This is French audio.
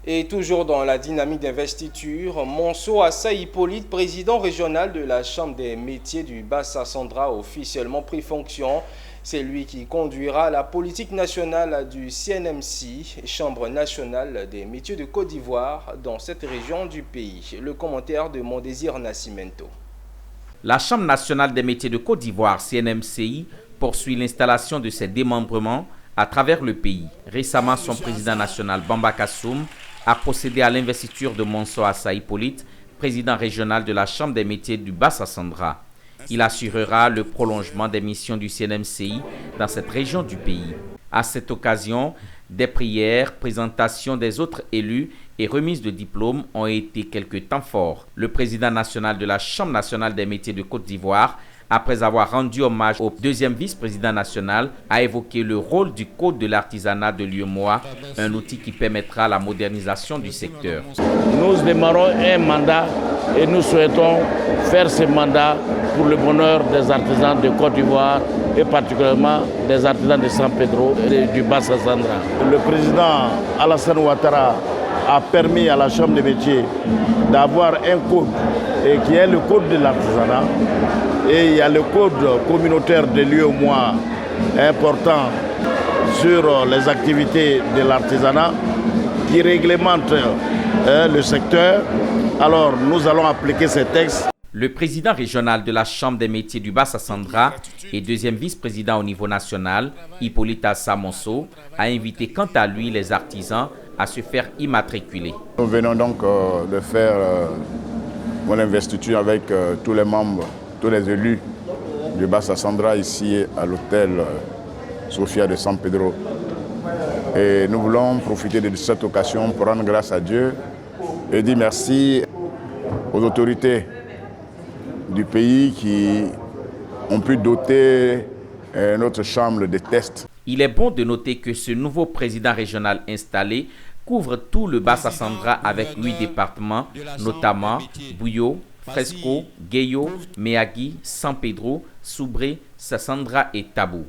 Et toujours dans la dynamique d'investiture, Monceau Assa Hippolyte, président régional de la Chambre des métiers du Bas-Sassandra, a officiellement pris fonction. C'est lui qui conduira la politique nationale du CNMC, Chambre nationale des métiers de Côte d'Ivoire, dans cette région du pays. Le commentaire de Mondésir Nascimento. La Chambre nationale des métiers de Côte d'Ivoire, CNMCI, poursuit l'installation de ses démembrements à travers le pays. Récemment, son président national, Bamba Kassoum, a procédé à l'investiture de Monceau Assa Hippolyte, président régional de la Chambre des métiers du Bas-Sassandra. Il assurera le prolongement des missions du CNMCI dans cette région du pays. À cette occasion, des prières, présentations des autres élus et remises de diplômes ont été quelques temps forts. Le président national de la Chambre nationale des métiers de Côte d'Ivoire, après avoir rendu hommage au deuxième vice-président national, a évoqué le rôle du Code de l'artisanat de l'UEMOA, un outil qui permettra la modernisation du secteur. Nous démarrons un mandat et nous souhaitons faire ce mandat pour le bonheur des artisans de Côte d'Ivoire et particulièrement des artisans de San Pedro et du Bas-Sassandra. Le président Alassane Ouattara a permis à la Chambre des métiers d'avoir un code et qui est le code de l'artisanat. Et il y a le code communautaire de l'UEMOA important sur les activités de l'artisanat qui réglemente le secteur. Alors nous allons appliquer ces textes. Le président régional de la Chambre des métiers du Bas-Sassandra et deuxième vice-président au niveau national, Hippolyte Assa Monceau, a invité quant à lui les artisans à se faire immatriculer. Nous venons donc de faire mon investiture avec tous les membres, tous les élus du Bas-Sassandra ici à l'hôtel Sofia de San Pedro. Et nous voulons profiter de cette occasion pour rendre grâce à Dieu et dire merci aux autorités du pays qui ont pu doter notre chambre de tests. Il est bon de noter que ce nouveau président régional installé couvre tout le Bas-Sassandra avec 8 départements, notamment Bouyo, Fresco, Gueyo, Meagui, San Pedro, Soubré, Sassandra et Tabou.